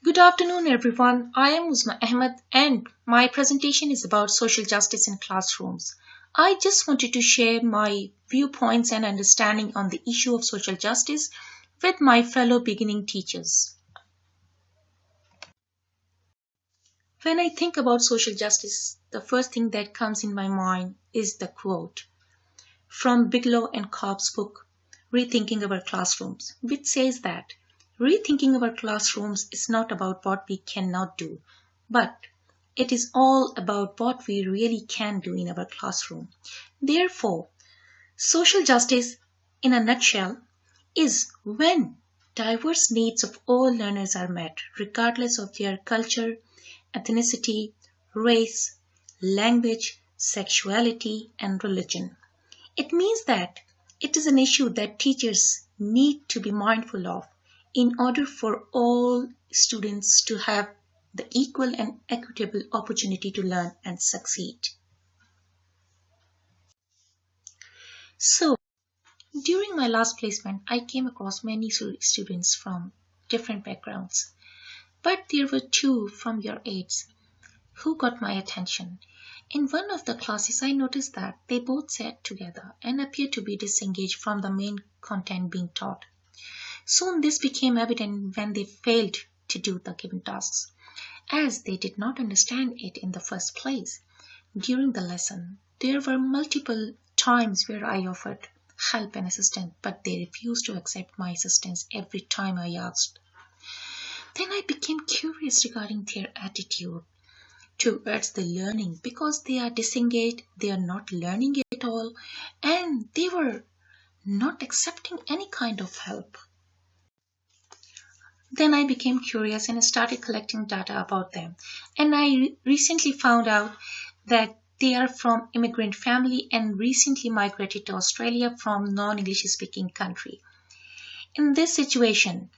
Good afternoon, everyone. I am Uzma Ahmed, and my presentation is about social justice in classrooms. I just wanted to share my viewpoints and understanding on the issue of social justice with my fellow beginning teachers. When I think about social justice, the first thing that comes in my mind is the quote from Bigelow and Cobb's book, Rethinking Our Classrooms, which says that rethinking our classrooms is not about what we cannot do, but it is all about what we really can do in our classroom. Therefore, social justice, in a nutshell, is when diverse needs of all learners are met, regardless of their culture, ethnicity, race, language, sexuality, and religion. It means that it is an issue that teachers need to be mindful of in order for all students to have the equal and equitable opportunity to learn and succeed. So, during my last placement, I came across many students from different backgrounds, but there were two from your age who got my attention. In one of the classes, I noticed that they both sat together and appeared to be disengaged from the main content being taught. Soon this became evident when they failed to do the given tasks, as they did not understand it in the first place. During the lesson, there were multiple times where I offered help and assistance, but they refused to accept my assistance every time I asked. Then I became curious regarding their attitude towards the learning because they are disengaged, they are not learning at all, and they were not accepting any kind of help. Then I became curious and started collecting data about them. And I recently found out that they are from immigrant family and recently migrated to Australia from non-English speaking country. In this situation,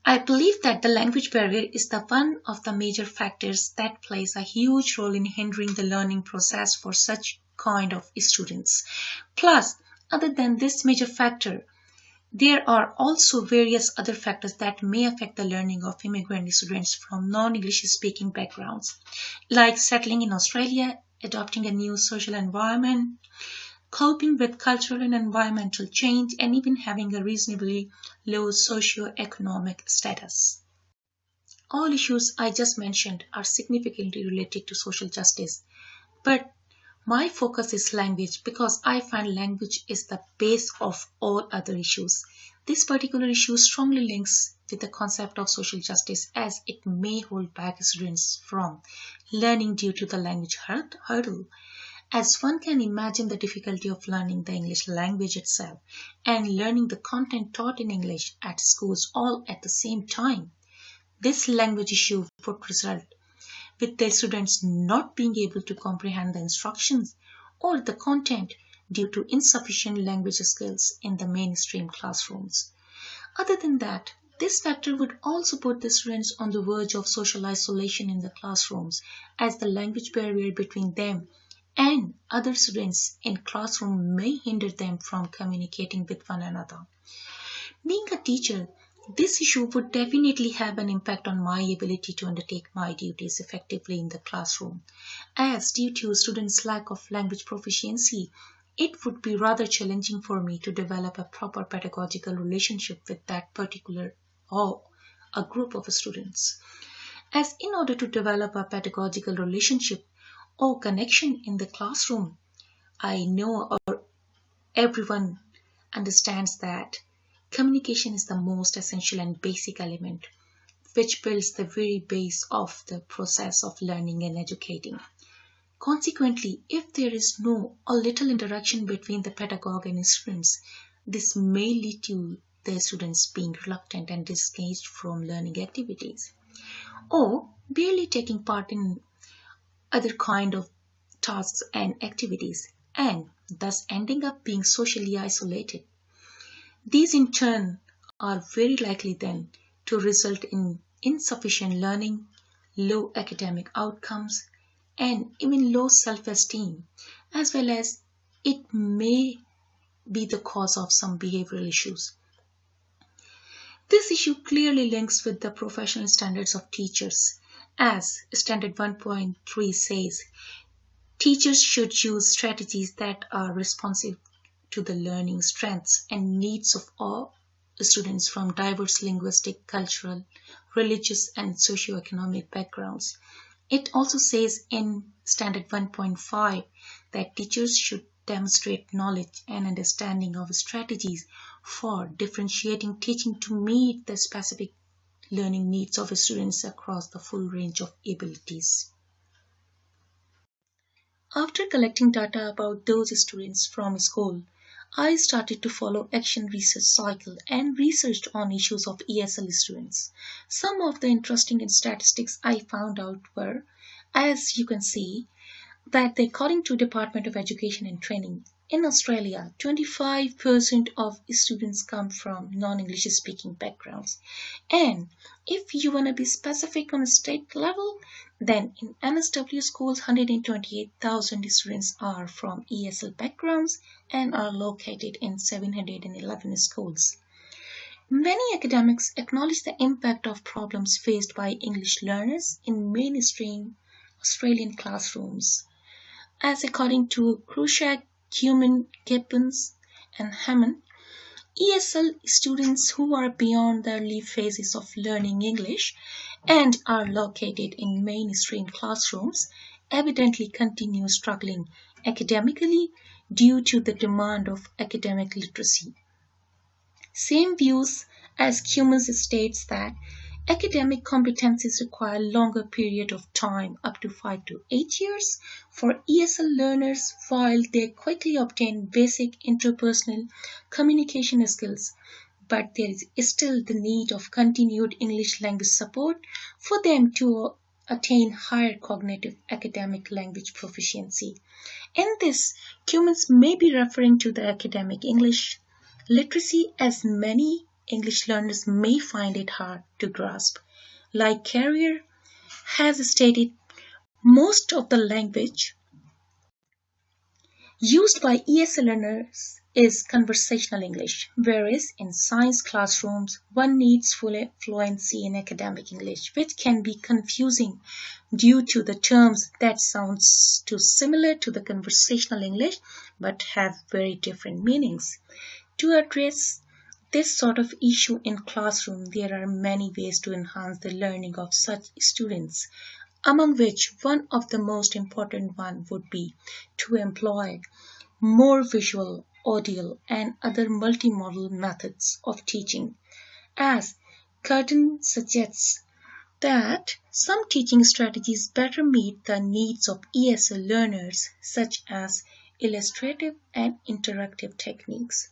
I believe that the language barrier is the one of the major factors that plays a huge role in hindering the learning process for such kind of students. Plus, other than this major factor, there are also various other factors that may affect the learning of immigrant students from non-English speaking backgrounds, like settling in Australia, adopting a new social environment, coping with cultural and environmental change, and even having a reasonably low socio-economic status. All issues I just mentioned are significantly related to social justice, but my focus is language because I find language is the base of all other issues. This particular issue strongly links with the concept of social justice as it may hold back students from learning due to the language hurdle. As one can imagine the difficulty of learning the English language itself and learning the content taught in English at schools all at the same time. This language issue would result with the students not being able to comprehend the instructions or the content due to insufficient language skills in the mainstream classrooms. Other than that, this factor would also put the students on the verge of social isolation in the classrooms as the language barrier between them and other students in classroom may hinder them from communicating with one another. Being a teacher, this issue would definitely have an impact on my ability to undertake my duties effectively in the classroom, as due to students' lack of language proficiency, it would be rather challenging for me to develop a proper pedagogical relationship with that particular or a group of students. As in order to develop a pedagogical relationship or connection in the classroom, I know or everyone understands that communication is the most essential and basic element which builds the very base of the process of learning and educating. Consequently, if there is no or little interaction between the pedagogue and students, this may lead to the students being reluctant and disengaged from learning activities or barely taking part in other kind of tasks and activities and thus ending up being socially isolated. These in turn are very likely then to result in insufficient learning, low academic outcomes, and even low self-esteem, as well as it may be the cause of some behavioral issues. This issue clearly links with the professional standards of teachers. As Standard 1.3 says, teachers should use strategies that are responsive to the learning strengths and needs of all students from diverse linguistic, cultural, religious, and socioeconomic backgrounds. It also says in Standard 1.5 that teachers should demonstrate knowledge and understanding of strategies for differentiating teaching to meet the specific learning needs of students across the full range of abilities. After collecting data about those students from school, I started to follow action research cycle and researched on issues of ESL students. Some of the interesting statistics I found out were, as you can see, that according to Department of Education and Training, in Australia, 25% of students come from non-English speaking backgrounds. And if you want to be specific on a state level, then in NSW schools, 128,000 students are from ESL backgrounds and are located in 711 schools. Many academics acknowledge the impact of problems faced by English learners in mainstream Australian classrooms. As according to Krushak, Cumin, Gibbons, and Hammond, ESL students who are beyond the early phases of learning English and are located in mainstream classrooms evidently continue struggling academically due to the demand of academic literacy. Same views as Cummins states that academic competencies require longer period of time, up to 5 to 8 years, for ESL learners while they quickly obtain basic interpersonal communication skills. But there is still the need of continued English language support for them to attain higher cognitive academic language proficiency. In this, Cummins may be referring to the academic English literacy, as many English learners may find it hard to grasp. Like Carrier has stated, most of the language used by ESL learners is conversational English, whereas in science classrooms, one needs full fluency in academic English, which can be confusing due to the terms that sounds too similar to the conversational English but have very different meanings. To address this sort of issue in classroom, there are many ways to enhance the learning of such students, among which one of the most important one would be to employ more visual, audio, and other multimodal methods of teaching. As Curtin suggests that some teaching strategies better meet the needs of ESL learners, such as illustrative and interactive techniques.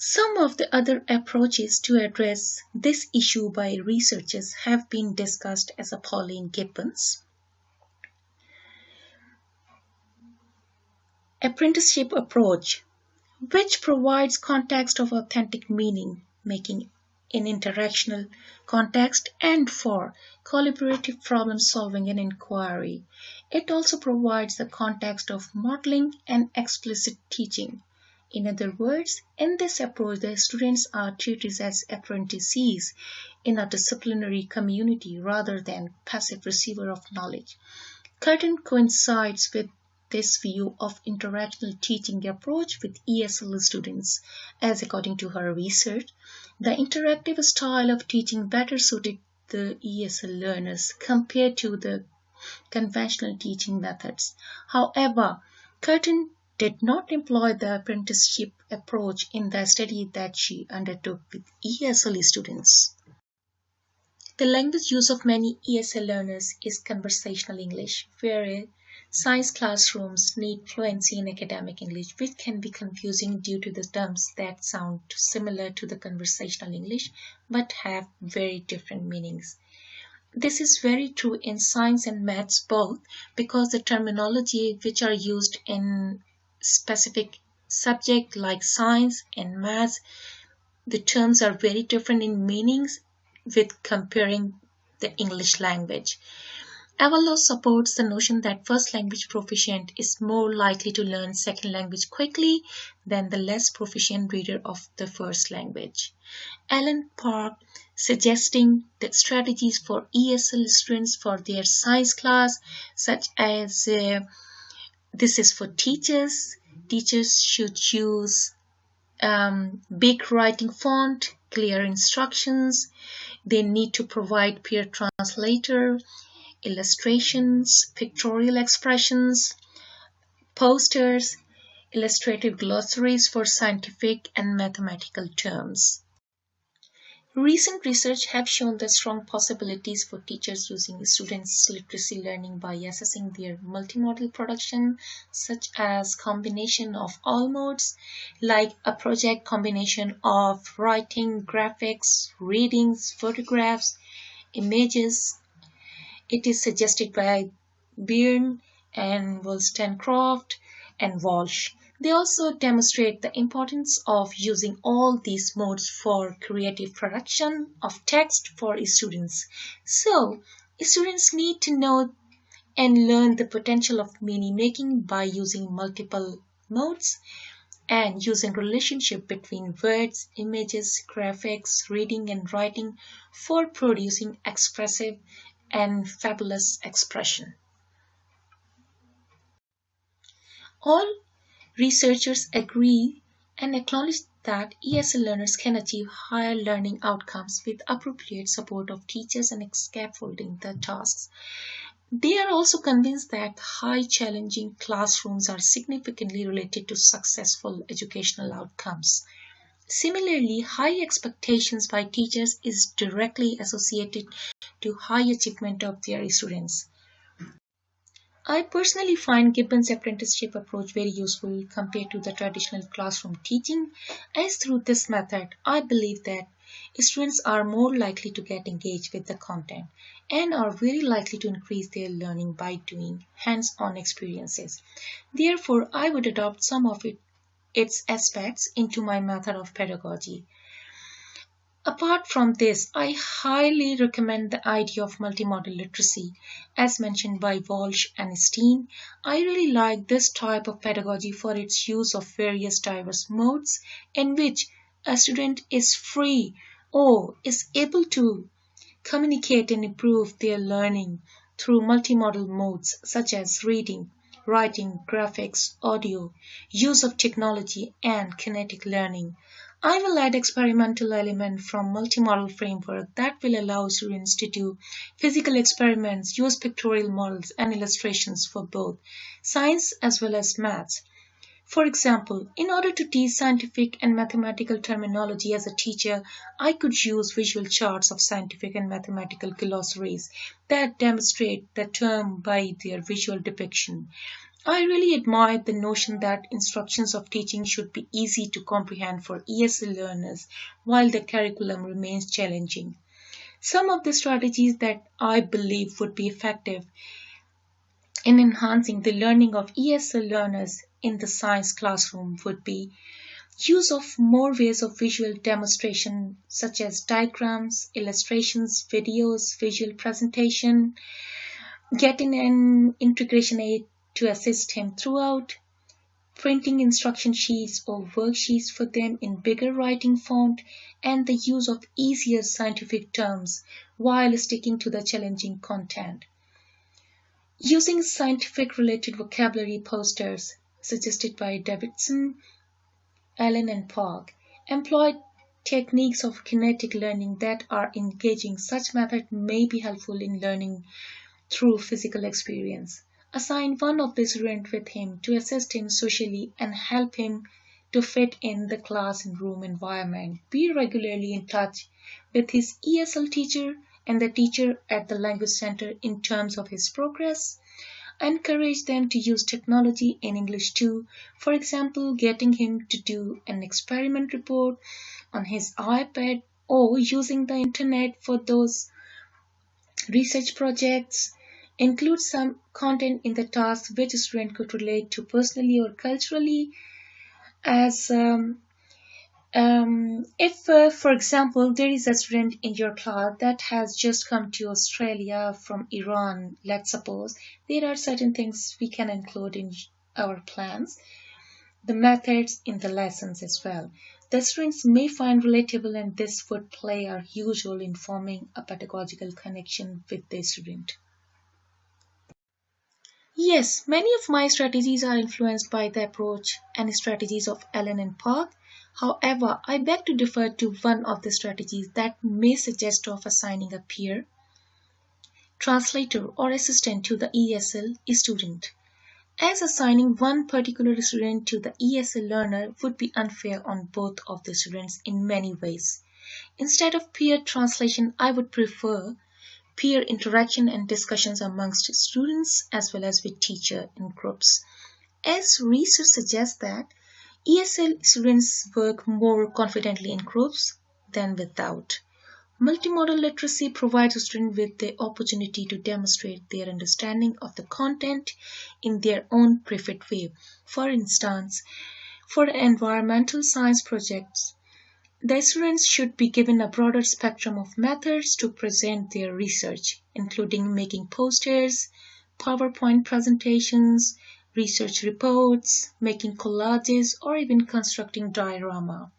Some of the other approaches to address this issue by researchers have been discussed as a Pauline Gibbons apprenticeship approach, which provides context of authentic meaning making in interactional context and for collaborative problem solving and inquiry. It also provides the context of modeling and explicit teaching. In other words, in this approach, the students are treated as apprentices in a disciplinary community rather than passive receiver of knowledge. Curtin coincides with this view of interactional teaching approach with ESL students, as according to her research, the interactive style of teaching better suited the ESL learners compared to the conventional teaching methods. However, Curtin did not employ the apprenticeship approach in the study that she undertook with ESL students. The language use of many ESL learners is conversational English, whereas science classrooms need fluency in academic English, which can be confusing due to the terms that sound similar to the conversational English but have very different meanings. This is very true in science and maths both, because the terminology which are used in specific subject like science and maths, the terms are very different in meanings with comparing the English language. Avalon supports the notion that first language proficient is more likely to learn second language quickly than the less proficient reader of the first language. Alan Park suggesting that strategies for ESL students for their science class, such as this is for teachers. Teachers should use big writing font, clear instructions. They need to provide peer translator, illustrations, pictorial expressions, posters, illustrative glossaries for scientific and mathematical terms. Recent research have shown the strong possibilities for teachers using students' literacy learning by assessing their multimodal production, such as combination of all modes, like a project combination of writing, graphics, readings, photographs, images. It is suggested by Byrne and Wollstonecraft and Walsh. They also demonstrate the importance of using all these modes for creative production of text for students. So, students need to know and learn the potential of meaning making by using multiple modes and using relationship between words, images, graphics, reading and writing for producing expressive and fabulous expression. All researchers agree and acknowledge that ESL learners can achieve higher learning outcomes with appropriate support of teachers and scaffolding the tasks. They are also convinced that high challenging classrooms are significantly related to successful educational outcomes. Similarly, high expectations by teachers is directly associated to high achievement of their students. I personally find Gibbon's apprenticeship approach very useful compared to the traditional classroom teaching, as through this method, I believe that students are more likely to get engaged with the content and are very likely to increase their learning by doing hands-on experiences. Therefore, I would adopt some of its aspects into my method of pedagogy. Apart from this, I highly recommend the idea of multimodal literacy, as mentioned by Walsh and Steen. I really like this type of pedagogy for its use of various diverse modes in which a student is free or is able to communicate and improve their learning through multimodal modes such as reading, writing, graphics, audio, use of technology, and kinetic learning. I will add experimental element from multimodal framework that will allow students to do physical experiments, use pictorial models and illustrations for both science as well as maths. For example, in order to teach scientific and mathematical terminology as a teacher, I could use visual charts of scientific and mathematical glossaries that demonstrate the term by their visual depiction. I really admire the notion that instructions of teaching should be easy to comprehend for ESL learners while the curriculum remains challenging. Some of the strategies that I believe would be effective in enhancing the learning of ESL learners in the science classroom would be use of more ways of visual demonstration such as diagrams, illustrations, videos, visual presentation, getting an integration aid to assist him throughout, printing instruction sheets or worksheets for them in bigger writing font, and the use of easier scientific terms while sticking to the challenging content. Using scientific related vocabulary posters suggested by Davidson, Allen and Park employ techniques of kinetic learning that are engaging. Such method may be helpful in learning through physical experience. Assign one of the students with him to assist him socially and help him to fit in the class and room environment. Be regularly in touch with his ESL teacher and the teacher at the language center in terms of his progress. Encourage them to use technology in English too. For example, getting him to do an experiment report on his iPad or using the internet for those research projects. Include some content in the task which a student could relate to personally or culturally, as If, for example, there is a student in your class that has just come to Australia from Iran, let's suppose, there are certain things we can include in our plans, the methods in the lessons as well. The students may find relatable, and this would play a huge role in forming a pedagogical connection with the student. Yes, many of my strategies are influenced by the approach and strategies of Allen and Park. However, I beg to differ to one of the strategies that may suggest of assigning a peer, translator, or assistant to the ESL student, as assigning one particular student to the ESL learner would be unfair on both of the students in many ways. Instead of peer translation, I would prefer peer interaction and discussions amongst students as well as with teacher in groups. As research suggests that ESL students work more confidently in groups than without. Multimodal literacy provides a student with the opportunity to demonstrate their understanding of the content in their own preferred way. For instance, for environmental science projects, the students should be given a broader spectrum of methods to present their research, including making posters, PowerPoint presentations, research reports, making collages, or even constructing diorama.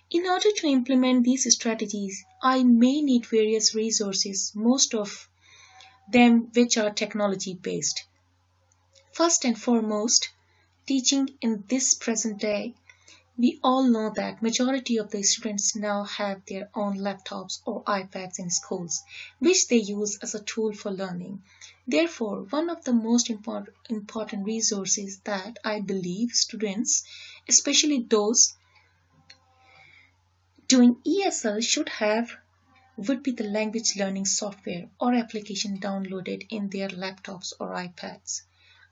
In order to implement these strategies, I may need various resources, most of them which are technology based. First and foremost, teaching in this present day, we all know that majority of the students now have their own laptops or iPads in schools, which they use as a tool for learning. Therefore, one of the most important resources that I believe students, especially those doing ESL, should have would be the language learning software or application downloaded in their laptops or iPads.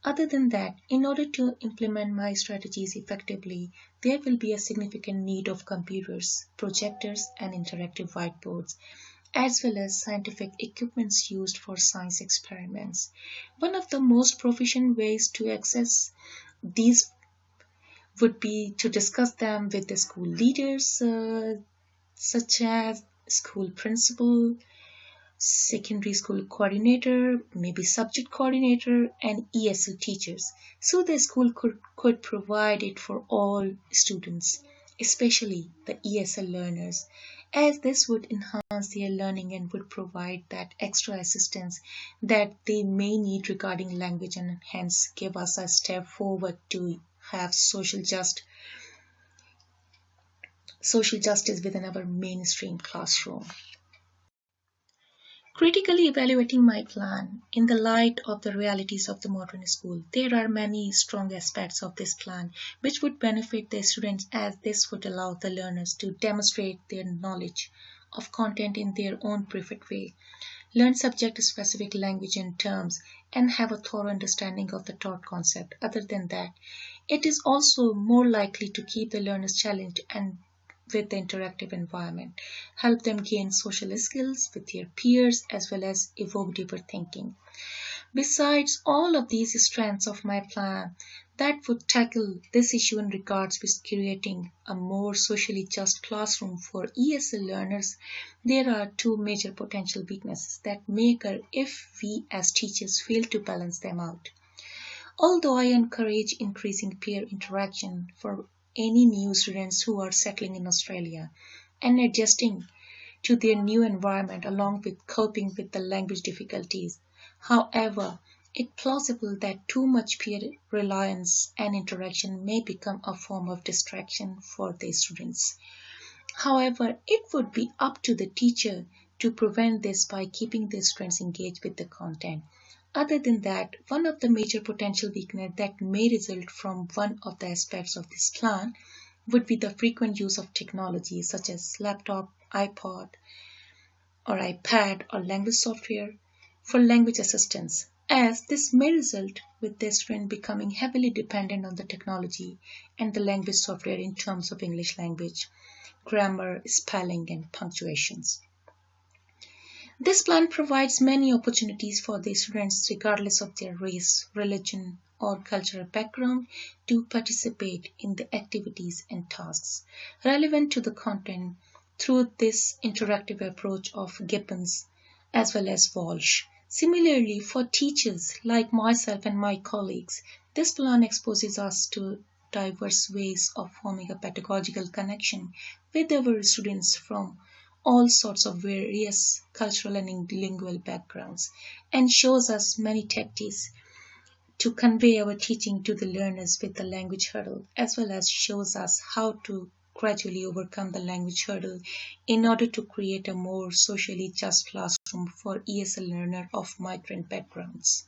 Other than that, in order to implement my strategies effectively, there will be a significant need of computers, projectors, and interactive whiteboards, as well as scientific equipments used for science experiments. One of the most proficient ways to access these would be to discuss them with the school leaders, such as school principal, secondary school coordinator, maybe subject coordinator, and ESL teachers. So the school could provide it for all students, especially the ESL learners, as this would enhance their learning and would provide that extra assistance that they may need regarding language, and hence give us a step forward to have social justice within our mainstream classroom. Critically evaluating my plan in the light of the realities of the modern school, there are many strong aspects of this plan which would benefit the students, as this would allow the learners to demonstrate their knowledge of content in their own preferred way, learn subject-specific language and terms, and have a thorough understanding of the taught concept. Other than that, it is also more likely to keep the learners challenged and with the interactive environment, help them gain social skills with their peers as well as evoke deeper thinking. Besides all of these strengths of my plan that would tackle this issue in regards with creating a more socially just classroom for ESL learners, there are two major potential weaknesses that may occur if we as teachers fail to balance them out. Although I encourage increasing peer interaction for any new students who are settling in Australia and adjusting to their new environment along with coping with the language difficulties. However, it's plausible that too much peer reliance and interaction may become a form of distraction for the students. However, it would be up to the teacher to prevent this by keeping the students engaged with the content. Other than that, one of the major potential weaknesses that may result from one of the aspects of this plan would be the frequent use of technology such as laptop, iPod, or iPad or language software for language assistance, as this may result with the student becoming heavily dependent on the technology and the language software in terms of English language, grammar, spelling, and punctuations. This plan provides many opportunities for the students regardless of their race, religion, or cultural background to participate in the activities and tasks relevant to the content through this interactive approach of Gibbons as well as Walsh. Similarly, for teachers like myself and my colleagues, this plan exposes us to diverse ways of forming a pedagogical connection with our students from all sorts of various cultural and lingual backgrounds and shows us many tactics to convey our teaching to the learners with the language hurdle, as well as shows us how to gradually overcome the language hurdle in order to create a more socially just classroom for ESL learners of migrant backgrounds.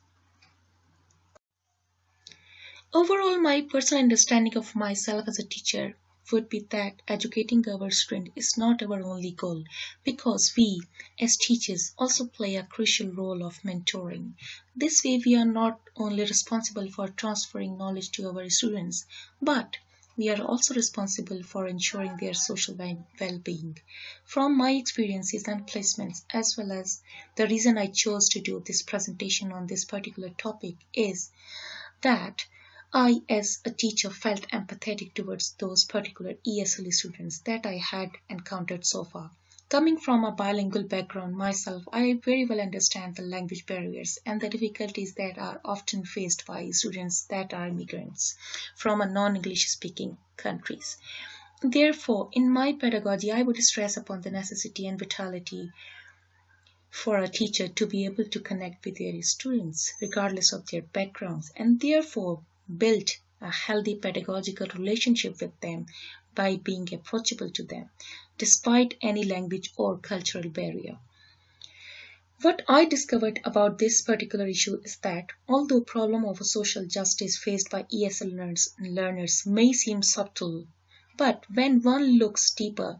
Overall, my personal understanding of myself as a teacher would be that educating our students is not our only goal because we, as teachers, also play a crucial role of mentoring. This way, we are not only responsible for transferring knowledge to our students, but we are also responsible for ensuring their social well-being. From my experiences and placements, as well as the reason I chose to do this presentation on this particular topic is that I, as a teacher, felt empathetic towards those particular ESL students that I had encountered so far. Coming from a bilingual background myself, I very well understand the language barriers and the difficulties that are often faced by students that are immigrants from a non-English speaking countries. Therefore, in my pedagogy, I would stress upon the necessity and vitality for a teacher to be able to connect with their students regardless of their backgrounds and therefore build a healthy pedagogical relationship with them by being approachable to them despite any language or cultural barrier. What I discovered about this particular issue is that although problem of social justice faced by ESL learners may seem subtle, but when one looks deeper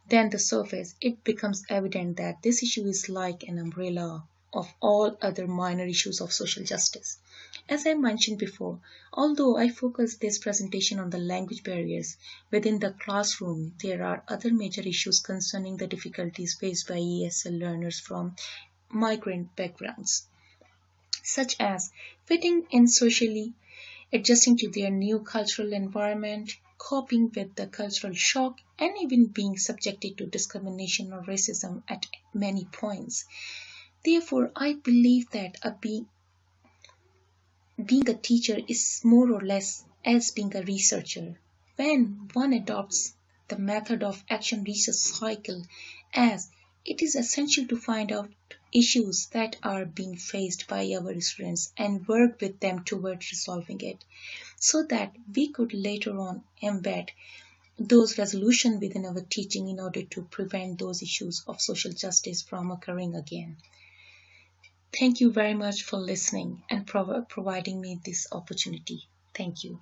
than the surface, it becomes evident that this issue is like an umbrella of all other minor issues of social justice. As I mentioned before, although I focus this presentation on the language barriers within the classroom, there are other major issues concerning the difficulties faced by ESL learners from migrant backgrounds, such as fitting in socially, adjusting to their new cultural environment, coping with the cultural shock, and even being subjected to discrimination or racism at many points. Therefore, I believe that being a teacher is more or less as being a researcher. When one adopts the method of action research cycle, as it is essential to find out issues that are being faced by our students and work with them towards resolving it, so that we could later on embed those resolutions within our teaching in order to prevent those issues of social justice from occurring again. Thank you very much for listening and providing me this opportunity. Thank you.